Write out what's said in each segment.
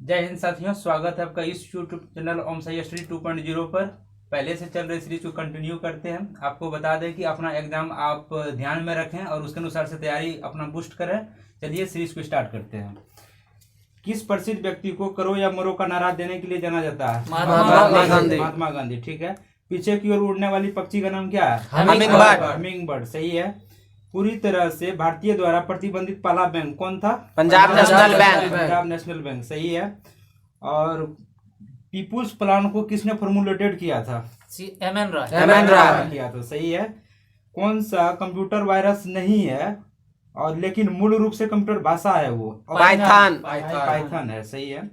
जय हिंद साथियों, स्वागत है आपका इस यूट्यूब चैनल ओम साई स्टडी 2.0 पर। पहले से चल रही सीरीज को कंटिन्यू करते हैं। आपको बता दें कि अपना एग्जाम आप ध्यान में रखें और उसके अनुसार से तैयारी अपना बूस्ट करें। चलिए सीरीज को स्टार्ट करते हैं। किस प्रसिद्ध व्यक्ति को करो या मरो का नारा देने के लिए जाना जाता है? महात्मा गांधी। ठीक है। पीछे की ओर उड़ने वाली पक्षी का नाम क्या है? Humming bird. सही है। पूरी तरह से भारतीय द्वारा प्रतिबंधित पहला बैंक कौन था? Punjab national bank. सही है। और पीपुल्स प्लान को किसने फॉर्मुलेटेड किया था? एम.एन. रॉय किया था। सही है। कौन सा कंप्यूटर वायरस नहीं है और लेकिन मूल रूप से कंप्यूटर भाषा है? वो पाइथन है। सही है।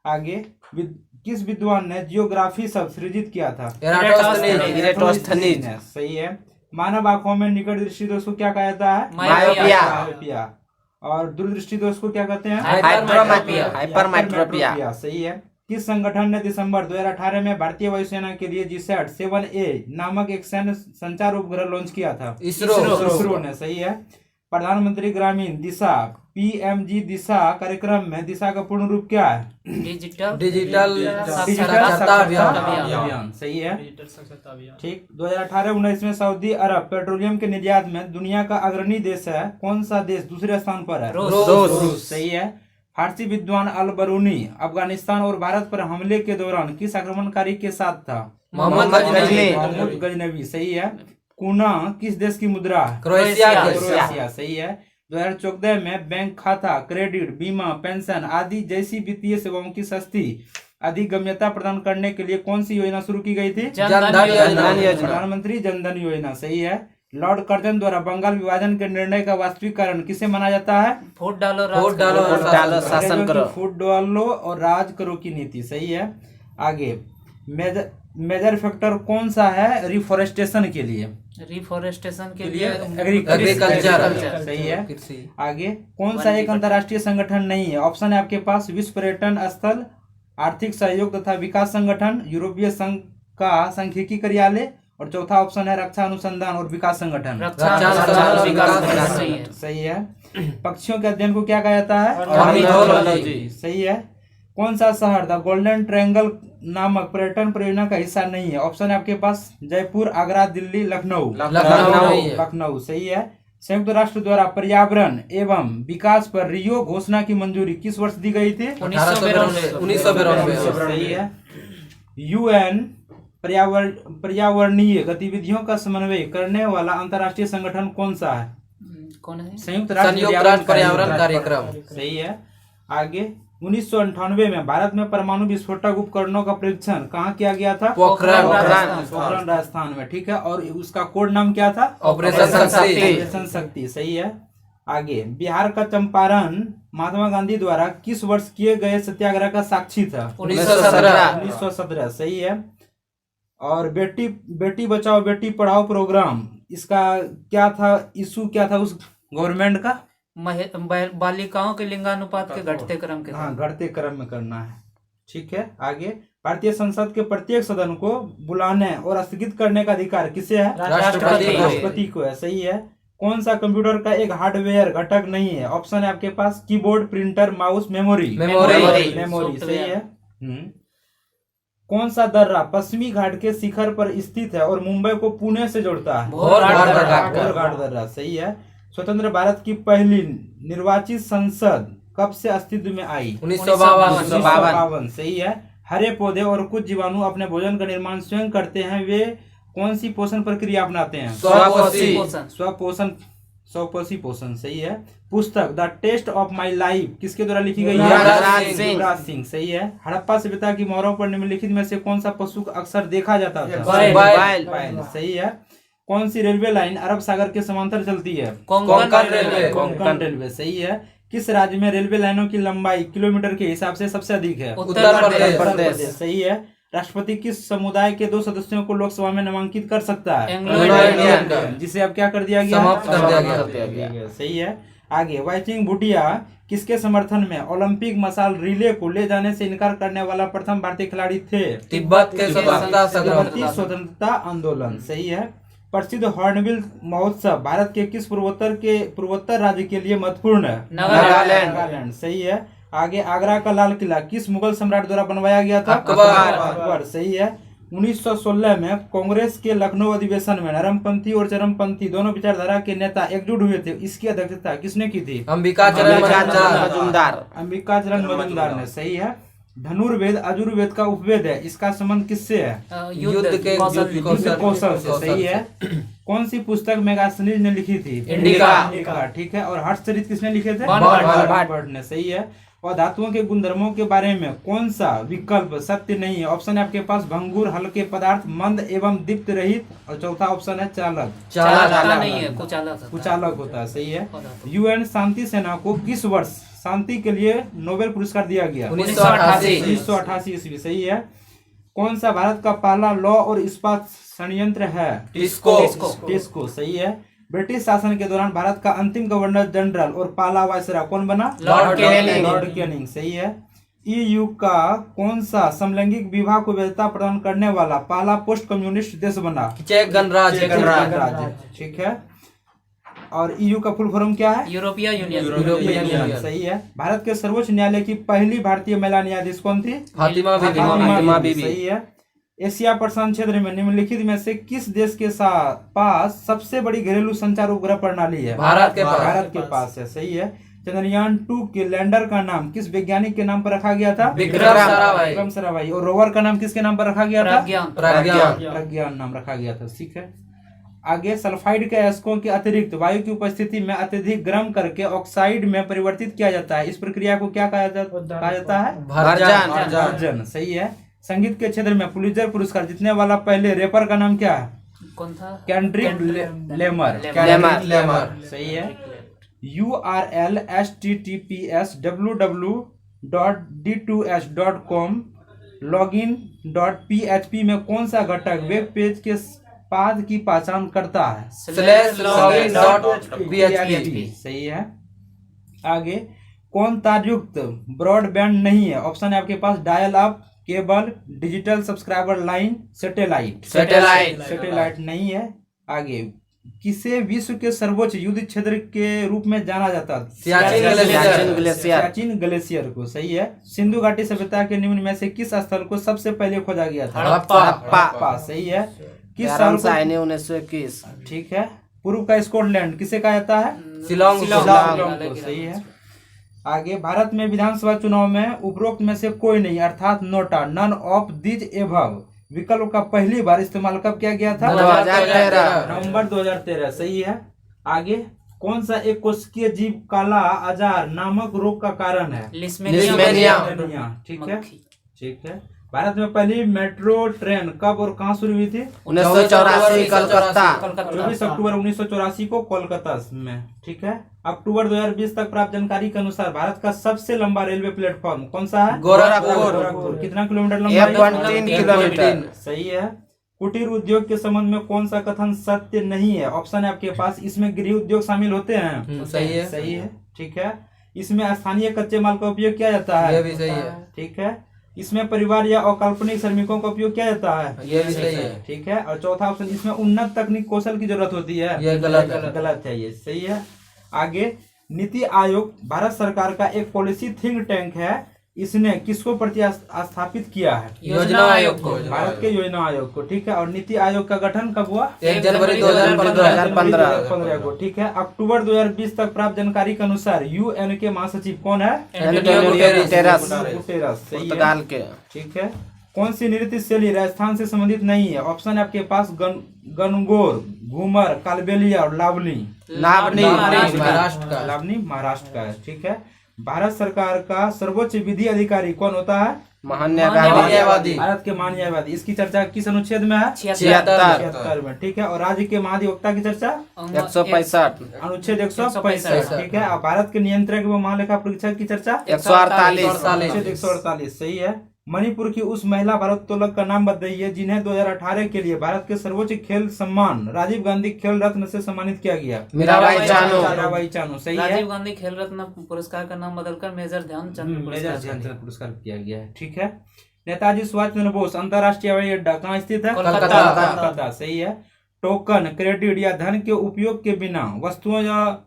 आगे, किस विद्वान ने जियोग्राफी शब्द सृजित किया था? एराटोस्थेनीज। सही है। मानव आंखों में निकट दृष्टि दोष को क्या कहा जाता है? मायोपिया। और दूरदृष्टि दोष को क्या कहते हैं? हाइपरमेट्रोपिया। सही है। किस संगठन ने दिसंबर 2018 में भारतीय वायुसेना के लिए जीसैट 7A नामक एक सैन्य संचार उपग्रह लॉन्च किया था? इसरो ने। सही है। प्रधानमंत्री ग्रामीण दिशा PMG दिशा कार्यक्रम में दिशा का पूर्ण रूप क्या है? डिजिटल साक्षरता अभियान। सही है। ठीक। 2018-19 में सऊदी अरब पेट्रोलियम के निर्यात में दुनिया का अग्रणी देश है। कौन सा देश दूसरे स्थान पर है? रूस। सही है। फारसी विद्वान अल बरूनी अफगानिस्तान और भारत पर हमले के दौरान किस आक्रमणकारी के साथ था? मोहम्मद गजनवी। सही है। कुना किस देश की मुद्रा है? क्रोएशिया। सही है। 2014 में बैंक खाता, क्रेडिट, बीमा, पेंशन आदि जैसी वित्तीय सेवाओं की सस्ती अधिगम्यता प्रदान करने के लिए कौन सी योजना शुरू की गई थी? प्रधानमंत्री जन धन योजना। सही है। लॉर्ड कर्जन द्वारा बंगाल विभाजन के निर्णय का वास्तविक कारण किसे माना जाता है? वोट डालो शासन करो। फूट डालो और राज करो की नीति। सही है। आगे, मेजर फैक्टर कौन सा है रिफॉरेस्टेशन के लिए? एग्रीकल्चर। सही है। आगे, कौन सा एक अंतर्राष्ट्रीय संगठन नहीं है? ऑप्शन है आपके पास विश्व पर्यटन स्थल, आर्थिक सहयोग तथा विकास संगठन, यूरोपीय संघ का सांख्यिकी कार्यालय, और चौथा ऑप्शन है रक्षा अनुसंधान और विकास संगठन। सही है। पक्षियों के अध्ययन को क्या कहा जाता है? ऑर्निथोलॉजी। सही है। कौन सा शहर द गोल्डन ट्रायंगल नामक पर्यटन परियोजना का हिस्सा नहीं है? ऑप्शन है आपके पास जयपुर, आगरा, दिल्ली, लखनऊ। सही है। संयुक्त राष्ट्र द्वारा पर्यावरण एवं विकास पर रियो घोषणा की मंजूरी किस वर्ष दी गई थी? 1992। सही है। UN पर्यावरणीय गतिविधियों का समन्वय करने वाला अंतर्राष्ट्रीय संगठन कौन सा है? कौन है? संयुक्त राष्ट्र पर्यावरण कार्यक्रम। सही है। आगे, 1998 में भारत में परमाणु विस्फोटक उपकरणों का परीक्षण कहाँ किया गया था? पोखरण राजस्थान में। ठीक है। और उसका कोड नाम क्या था? ऑपरेशन शक्ति। सही है। आगे, बिहार का चंपारण महात्मा गांधी द्वारा किस वर्ष किए गए सत्याग्रह का साक्षी था? 1917। सही है। और बेटी बचाओ बेटी पढ़ाओ प्रोग्राम, इसका क्या था इशू, क्या था उस गवर्नमेंट का? बालिकाओं के लिंगानुपात के घटते क्रम के घटते क्रम में करना है। ठीक है। आगे, भारतीय संसद के प्रत्येक सदन को बुलाने और स्थगित करने का अधिकार किसे है? राष्ट्रपति को है। सही है। कौन सा कंप्यूटर का एक हार्डवेयर घटक नहीं है? ऑप्शन है आपके पास कीबोर्ड, प्रिंटर, माउस, मेमोरी। सही है। कौन सा दर्रा पश्चिमी घाट के शिखर पर स्थित है और मुंबई को पुणे से जोड़ता है? घाट दर्रा। सही है। स्वतंत्र भारत की पहली निर्वाचित संसद कब से अस्तित्व में आई? 1952। सही है। हरे पौधे और कुछ जीवाणु अपने भोजन का निर्माण स्वयं करते हैं, वे कौन सी पोषण प्रक्रिया अपनाते हैं? स्वपोषी पोषण। सही है। पुस्तक the taste of my life किसके द्वारा लिखी गई है? युवराज सिंह। सही है। हड़प्पा सभ्यता की मोहरों पर निम्नलिखित में से कौन सा पशु अक्सर देखा जाता था? बैल। सही है। कौन सी रेलवे लाइन अरब सागर के समांतर चलती है? कोंकण रेलवे। सही है। किस राज्य में रेलवे लाइनों की लंबाई किलोमीटर के हिसाब से सबसे अधिक है? उत्तर प्रदेश। सही है। राष्ट्रपति किस समुदाय के 2 सदस्यों को लोकसभा में नामांकित कर सकता है? जिसे अब क्या कर दिया गया? समाप्त कर दिया गया। सही है। आगे, वाइचिंग भूटिया किसके समर्थन में ओलंपिक मशाल रिले को ले जाने से इनकार करने वाला प्रथम भारतीय खिलाड़ी थे? तिब्बत के स्वतंत्रता आंदोलन। सही है। प्रसिद्ध हॉर्नबिल महोत्सव भारत के किस पूर्वोत्तर राज्य के लिए महत्वपूर्ण है? नागालैंड। सही है। आगे आगरा का लाल किला किस मुगल सम्राट द्वारा बनवाया गया था? अकबर। सही है। 1916 में कांग्रेस के लखनऊ अधिवेशन में नरमपंथी और चरमपंथी दोनों विचारधारा के नेता एकजुट हुए थे। इसकी अध्यक्षता किसने की थी? अंबिका चरण मजूमदार। अंबिका चरण मजूमदार ने। सही है। धनुर्वेद अजुर्वेद का उपवेद है, इसका संबंध किससे है? युद्ध के कौशल से। सही है। कौन सी पुस्तक मेगास्थनीज ने लिखी थी? इंडिका। ठीक है। और हर्षचरित किसने लिखे थे? भट्ट ने। सही है। और धातुओं के गुणधर्मों के बारे में कौन सा विकल्प सत्य नहीं है? ऑप्शन है आपके पास भंगुर, हल्के पदार्थ, मंद एवं दीप्त रहित, और चौथा ऑप्शन है चालक। नहीं है, कुचालक होता है। सही है। यूएन शांति सेना को किस वर्ष शांति के लिए नोबेल पुरस्कार दिया गया? 1988 ईस्वी। सही है। कौन सा भारत का पहला लौ और इस्पात संयंत्र है? टिस्को। सही है। ब्रिटिश शासन के दौरान भारत का अंतिम गवर्नर जनरल और पहला वायसराय कौन बना? Lord Canning. सही है। ईयू का कौन सा समलैंगिक विवाह को वैधता प्रदान करने वाला पहला पोस्ट कम्युनिस्ट देश बना? चेक गणराज्य। ठीक है। और ईयू का फुल फॉर्म क्या है? यूरोपीय यूनियन। सही है। भारत के सर्वोच्च न्यायालय की पहली भारतीय महिला न्यायाधीश कौन थी? फातिमा बीबी। सही है। एशिया प्रशांत क्षेत्र में निम्नलिखित में से किस देश के पास सबसे बड़ी घरेलू संचार उपग्रह प्रणाली है? भारत के पास है। सही है। चंद्रयान 2 के लैंडर का नाम किस वैज्ञानिक के नाम पर रखा गया था? विक्रम साराभाई। और रोवर का नाम किसके नाम पर रखा गया था? प्रज्ञान नाम रखा गया था। ठीक है। आगे सल्फाइड के अयस्कों के अतिरिक्त वायु की उपस्थिति में अत्यधिक गर्म करके ऑक्साइड में परिवर्तित किया जाता है। इस प्रक्रिया को क्या कहा जाता है? भर्जन। सही है। संगीत के क्षेत्र में पुलित्जर पुरस्कार जीतने वाला पहले रैपर का नाम क्या है? कौन था? Kendrick Lamar. सही है। URL https://www.d2h.com login.php में कौन सा घटक वेब पेज के पाद की पहचान करता है? /login.php। सही है। आगे कौन तारयुक्त ब्रॉडबैंड नहीं है? ऑप्शन है आपके पास dial up, cable, digital subscriber line, satellite नहीं है। आगे किसे विश्व के सर्वोच्च युद्ध क्षेत्र के रूप में जाना जाता है? सियाचिन ग्लेशियर को। सही है। सिंधु घाटी सभ्यता के निम्न में से किस स्थल को सबसे पहले खोजा गया था? हड़प्पा। सही है। किस साल को? 1921। ठीक है। पूर्व का स्कॉटलैंड किसे कहा जाता है? शिलोंग। सही है। आगे भारत में विधानसभा चुनाव में उपरोक्त में से कोई नहीं अर्थात NOTA none of these above विकल्प का पहली बार इस्तेमाल कब किया गया था? 2013। नवंबर 2013। सही है। आगे कौन सा एक कोशिकीय जीव काला आजार नामक रोग का कारण है? लिस्मेनिया। ठीक है। ठीक है। भारत में पहली मेट्रो ट्रेन कब और कहां शुरू हुई थी? 1984 कलकत्ता। 24 अक्टूबर 1984 को कोलकाता में। ठीक है। अक्टूबर 2020 तक प्राप्त जानकारी के अनुसार भारत का सबसे लंबा रेलवे प्लेटफॉर्म कौन सा है? गोरखपुर। कितना किलोमीटर लंबा? 1.3 किलोमीटर। सही है। कुटीर उद्योग के संबंध में कौन सा कथन सत्य नहीं है? ऑप्शन है आपके पास इसमें गृह उद्योग शामिल होते हैं। सही है। ठीक है। इसमें स्थानीय कच्चे माल का उपयोग किया जाता है। ये भी सही है। ठीक है। इसमें परिवार या अकाल्पनिक श्रमिकों का उपयोग किया जाता है। ये भी सही है। ठीक है। और चौथा ऑप्शन इसमें उन्नत तकनीक कौशल की जरूरत होती है। ये गलत है। ये सही है। आगे नीति आयोग भारत सरकार का एक पॉलिसी थिंक टैंक है। इसने किसको प्रतिस्थापित किया है? योजना आयोग को। भारत के योजना आयोग को। ठीक है। और नीति आयोग का गठन कब हुआ? 1 जनवरी 2015 को। ठीक है। अक्टूबर 2020 तक प्राप्त जानकारी के अनुसार यूएन के महासचिव कौन है? गुटेरस। सही है। ठीक है। कौन सी नृत्य शैली राजस्थान से संबंधित नहीं है? ऑप्शन है आपके पास गणगौर, घूमर, कालबेलिया और लावनी। महाराष्ट्र का है। ठीक है। भारत सरकार का सर्वोच्च विधि अधिकारी कौन होता है? महान्यायवादी। भारत के महान्यायवादी। इसकी चर्चा किस अनुच्छेद में है? 76 में। ठीक है। और राज्य के महाधिवक्ता की चर्चा 165 अनुच्छेद 165। ठीक है। और भारत के नियंत्रक व महालेखा परीक्षक की चर्चा 148। सही है। मणिपुर की उस महिला भारोत्तोलक का नाम बताइए जिन्हें 2018 के लिए भारत के सर्वोच्च खेल सम्मान राजीव गांधी खेल रत्न से सम्मानित किया गया? मीराबाई चानू। सही है। राजीव गांधी खेल रत्न पुरस्कार का नाम बदलकर मेजर ध्यानचंद पुरस्कार किया गया है। ठीक है। नेताजी सुभाष चंद्र बोस अंतर्राष्ट्रीय हवाई अड्डा कहाँ स्थित है? कोलकाता। सही है। टोकन, क्रेडिट या धन के उपयोग के बिना वस्तुओं या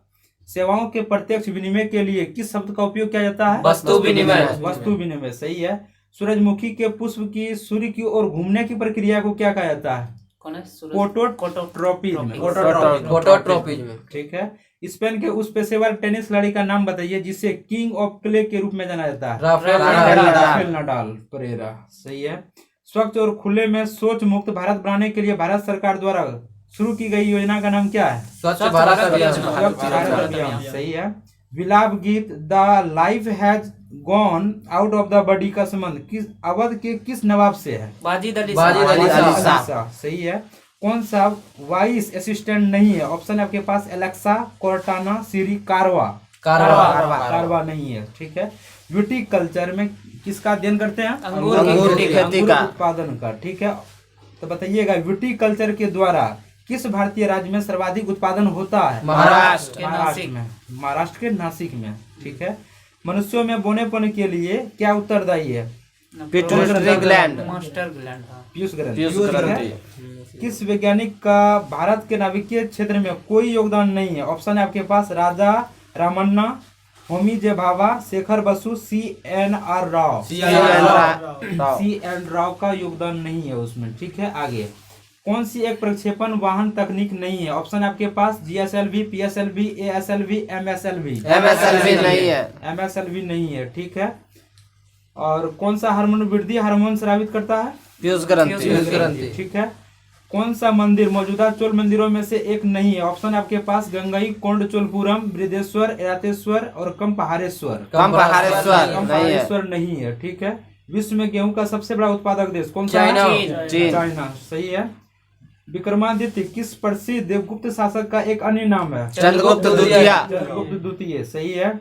सेवाओं के प्रत्यक्ष विनिमय के लिए किस शब्द का उपयोग किया जाता है? वस्तु विनिमय। वस्तु विनिमय, सही है। सूरजमुखी के पुष्प की सूर्य की ओर घूमने की प्रक्रिया को क्या कहा जाता है? कौन है? फोटोट्रॉपिज्म। ठीक है। स्पेन के उस पेशेवर टेनिस खिलाड़ी का नाम बताइए जिसे किंग ऑफ क्ले के रूप में जाना जाता है? राफेल नडाल परेरा, सही है। स्वच्छ और खुले में शौच मुक्त भारत बनाने के लिए भारत सरकार द्वारा शुरू की गई योजना का नाम क्या है? स्वच्छ भारत अभियान। स्वच्छ भारत अभियान, सही है। विलाप गीत the life has gone out of the body का संबंध किस अवध के किस नवाब से है? वाजिद अली शाह, सही है। कौन सा वॉइस असिस्टेंट नहीं है? ऑप्शन है आपके पास एलेक्सा, कोर्टाना, सिरी, कारवा नहीं है, ठीक है। विटीकल्चर में किसका अध्ययन करते हैं? अंगूर की खेती का उत्पादन का, ठीक है। तो बताइएगा विटीकल्चर के द्वारा किस भारतीय राज्य में सर्वाधिक उत्पादन होता है? महाराष्ट्र के नासिक में, ठीक है। मनुष्यों में बोनेपन के लिए क्या उत्तरदायी है? Pituitary gland. पीयूष ग्रंथि। किस वैज्ञानिक का भारत के नाभिकीय क्षेत्र में कोई योगदान नहीं है? ऑप्शन है आपके पास राजा रामन्ना, होमी जे भाभा, शेखर बसु, CNR राव। CN राव का योगदान नहीं है उसमें, ठीक है। आगे कौन सी एक प्रक्षेपण वाहन तकनीक नहीं है? ऑप्शन है आपके पास GSLV, PSLV, ASLV, MSLV नहीं है, ठीक है। और कौन सा हार्मोन वृद्धि हार्मोन स्रावित करता है? पीयूष ग्रंथि, ठीक है। कौन सा मंदिर मौजूदा चोल मंदिरों में से एक नहीं है? ऑप्शन है आपके पास गंगई कोंड चोलपुरम, बृहदेश्वर, एरातेश्वर और कंपहारेश्वर नहीं है, ठीक है। विश्व में गेहूं का सबसे बड़ा उत्पादक देश कौन सा है? चाइना, सही है। विक्रमादित्य किस प्रसिद्ध देवगुप्त शासक का एक अन्य नाम है? चंद्रगुप्त द्वितीय, सही है।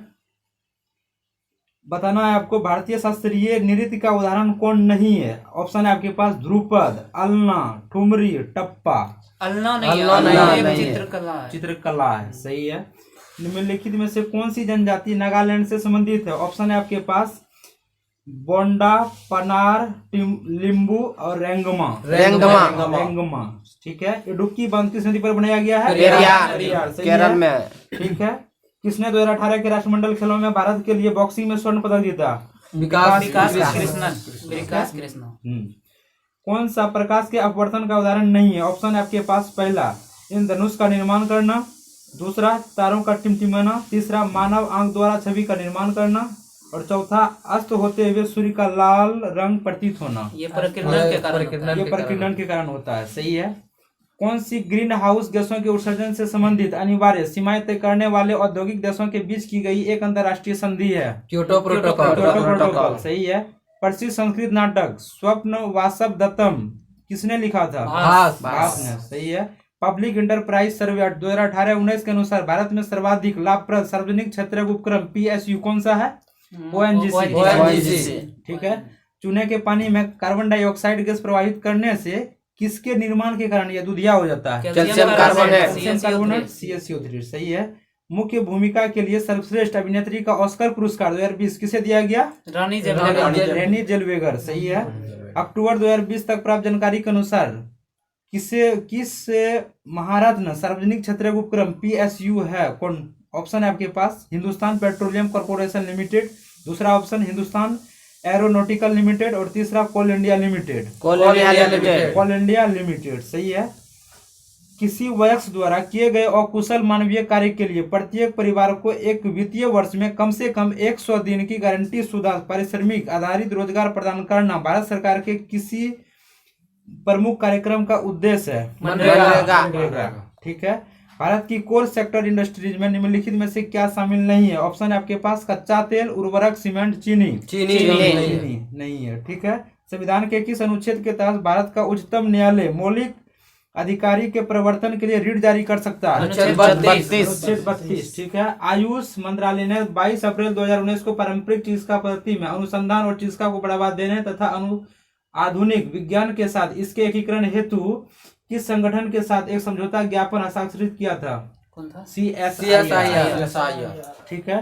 बताना है आपको भारतीय शास्त्रीय नृत्य का उदाहरण कौन नहीं है? ऑप्शन है आपके पास ध्रुपद, अलना, ठुमरी, टप्पा। अलना नहीं, चित्रकला है, सही है। निम्नलिखित में से कौन सी जनजाति नागालैंड से संबंधित है? ऑप्शन है आपके पास बोंडा, पनार, लिम्बू और रेंगमा, ठीक है। इडुक्की बांध किस नदी पर बनाया गया है? केरल में, ठीक है। किसने 2018 के राष्ट्रमंडल खेलों में भारत के लिए बॉक्सिंग में स्वर्ण पदक जीता? विकास कृष्णन। कौन सा प्रकाश के अपवर्तन का उदाहरण नहीं है? ऑप्शन है आपके पास पहला इंद्रधनुष का निर्माण करना, दूसरा तारों का टिमटिमाना, तीसरा मानव आंख द्वारा छवि का निर्माण करना और चौथा अस्त होते हुए सूर्य का लाल रंग प्रतीत होना। ये प्रकीर्णन के कारण होता है, सही है। कौन सी ग्रीन हाउस गैसों के उत्सर्जन से संबंधित अनिवार्य सीमाएं तय करने वाले औद्योगिक देशों के बीच की गई एक अंतर्राष्ट्रीय संधि है? क्योटो प्रोटोकॉल, सही है। प्रसिद्ध संस्कृत नाटक स्वप्न वासव दत्तम किसने लिखा था? भास ने, सही है। पब्लिक इंटरप्राइज सर्वे 2018-19 के अनुसार भारत में सर्वाधिक लाभप्रद सार्वजनिक क्षेत्र उपक्रम PSU कौन सा है? ONGC, ठीक है। चूने के पानी में कार्बन डाइऑक्साइड गैस प्रवाहित करने से किसके निर्माण के कारण यह दूधिया हो जाता है? कैल्शियम कार्बोनेट, CaCO3, सही है। मुख्य भूमिका के लिए सर्वश्रेष्ठ अभिनेत्री का ऑस्कर पुरस्कार 2020 किसे दिया गया? रानी जेलवेगर, सही है। अक्टूबर 2020 तक प्राप्त जानकारी के अनुसार किस महारत्न सार्वजनिक क्षेत्र उपक्रम PSU है? कौन? ऑप्शन है आपके पास हिंदुस्तान पेट्रोलियम कॉर्पोरेशन लिमिटेड, दूसरा ऑप्शन हिंदुस्तान एरोनॉटिकल लिमिटेड और तीसरा कोल इंडिया लिमिटेड, सही है। किसी वयस्क द्वारा किए गए अकुशल मानवीय कार्य के लिए प्रत्येक परिवार को एक वित्तीय वर्ष में कम से कम 100 दिन की गारंटी शुदा पारिश्रमिक आधारित रोजगार प्रदान करना भारत सरकार के किसी प्रमुख कार्यक्रम का उद्देश्य है? मनरेगा, ठीक है। भारत की कोर सेक्टर इंडस्ट्रीज में निम्नलिखित में से क्या शामिल नहीं है? ऑप्शन है आपके पास कच्चा तेल, उर्वरक, सीमेंट, चीनी नहीं है, ठीक है। संविधान के किस अनुच्छेद के तहत भारत का उच्चतम न्यायालय मौलिक अधिकारी के प्रवर्तन के लिए ऋण जारी कर सकता है? अनुच्छेद 32, ठीक है। आयुष मंत्रालय ने 22 अप्रैल 2019 को पारंपरिक चिकित्सा पद्धति में अनुसंधान और चिकित्सा को बढ़ावा देने तथा आधुनिक विज्ञान के साथ इसके एकीकरण हेतु किस संगठन के साथ एक समझौता ज्ञापन हस्ताक्षरित किया था? कौन था? CSIR, ठीक है।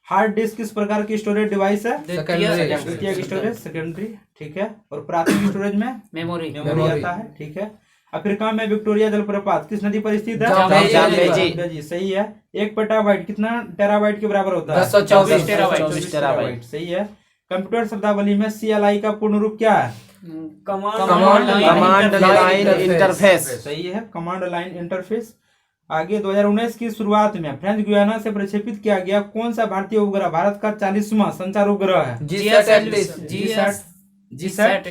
हार्ड डिस्क किस प्रकार की स्टोरेज डिवाइस है? द्वितीयक स्टोरेज, सेकेंडरी, ठीक है। और प्राथमिक स्टोरेज में मेमोरी आता है, ठीक है। अफ्रीका में विक्टोरिया जलप्रपात किस नदी पर स्थित है? जाम्बेजी। जाम्बेजी, सही है। एक पेटाबाइट कितना टेराबाइट के बराबर होता है? 224 24 टेराबाइट, सही है। कंप्यूटर शब्दावली में CLI का पूर्ण रूप क्या है? Command line interface. सही है, कमांड लाइन इंटरफेस। आगे 2019 की शुरुआत में फ्रेंच गुयाना से प्रक्षेपित किया गया कौन सा भारतीय उपग्रह भारत का 40वां संचार उपग्रह है? GSAT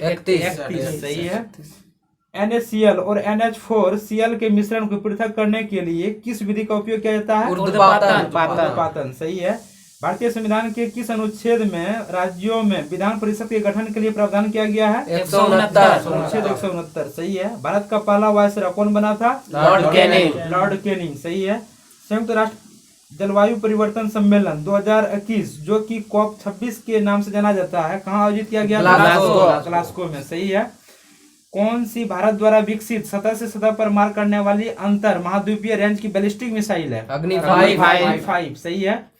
31। सही है। NaCl और NH4Cl के मिश्रण को पृथक करने के लिए किस विधि का उपयोग किया जाता है? ऊर्ध्वपातन, सही है। भारतीय संविधान के किस अनुच्छेद में राज्यों में विधान परिषद के गठन के लिए प्रावधान किया गया है? 169। अनुच्छेद 169, सही है। भारत का पहला वायसराय कौन बना था? Lord Canning. लॉर्ड कैनिंग, सही है। संयुक्त राष्ट्र जलवायु परिवर्तन सम्मेलन 2021 जो कि COP26 के नाम से जाना जाता है, कहाँ आयोजित किया गया? ग्लासगो में, सही है। कौन सी भारत द्वारा विकसित सतह से सतह पर मार करने वाली अंतर महाद्वीपीय रेंज की बैलिस्टिक मिसाइल है? अग्नि 5, सही है।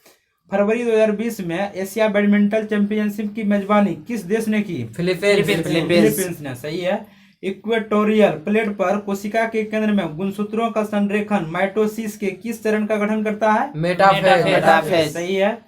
फरवरी 2020 में एशिया बैडमिंटन चैंपियनशिप की मेजबानी किस देश ने की? फिलीपींस ने, सही है। इक्वेटोरियल प्लेट पर कोशिका के केंद्र में गुणसूत्रों का संरेखन माइटोसिस के किस चरण का गठन करता है? मेटाफेज। सही है।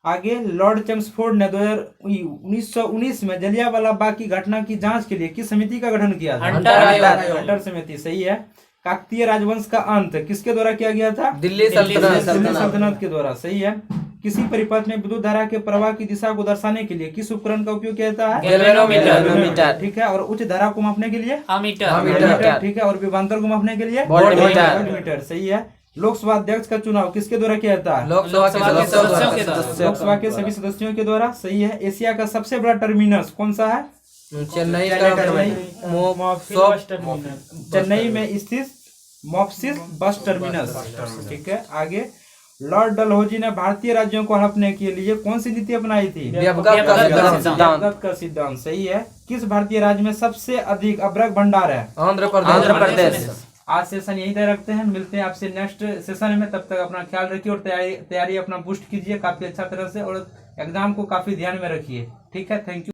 आगे लॉर्ड चेम्सफोर्ड ने 1919 में जलियांवाला बाग की घटना की जांच के लिए किस समिति का गठन किया था? हंटर समिति, सही है। काकतीय राजवंश का अंत किसके द्वारा किया गया था? दिल्ली सल्तनत के द्वारा, सही है। किसी परिपथ में विद्युत धारा के प्रवाह की दिशा को दर्शाने के लिए किस उपकरण का उपयोग किया जाता है? गैल्वेनोमीटर। ठीक है। और उच्च धारा को मापने के लिए? अमीटर। ठीक है। और विभवांतर को मापने के लिए? वोल्टमीटर। सही है। लोकसभा अध्यक्ष का चुनाव किसके द्वारा किया जाता है? लोकसभा के सभी सदस्यों के द्वारा, सही है। एशिया का सबसे बड़ा टर्मिनस कौन सा है? चेन्नई में स्थित मोप्सिस बस टर्मिनस, ठीक है। आगे लॉर्ड डलहौजी ने भारतीय राज्यों को हड़पने के लिए कौन सी नीति अपनाई थी? व्यवगत का सिद्धांत, सही है। किस भारतीय राज्य में सबसे अधिक अभ्रक भंडार है? आंध्र प्रदेश। आज सेशन यही तय रखते हैं, मिलते हैं आपसे नेक्स्ट सेशन में। तब तक अपना ख्याल रखिए और तैयारी अपना बूस्ट कीजिए काफी अच्छा तरह से, और एग्जाम को काफी ध्यान में रखिए, ठीक है। Thank you.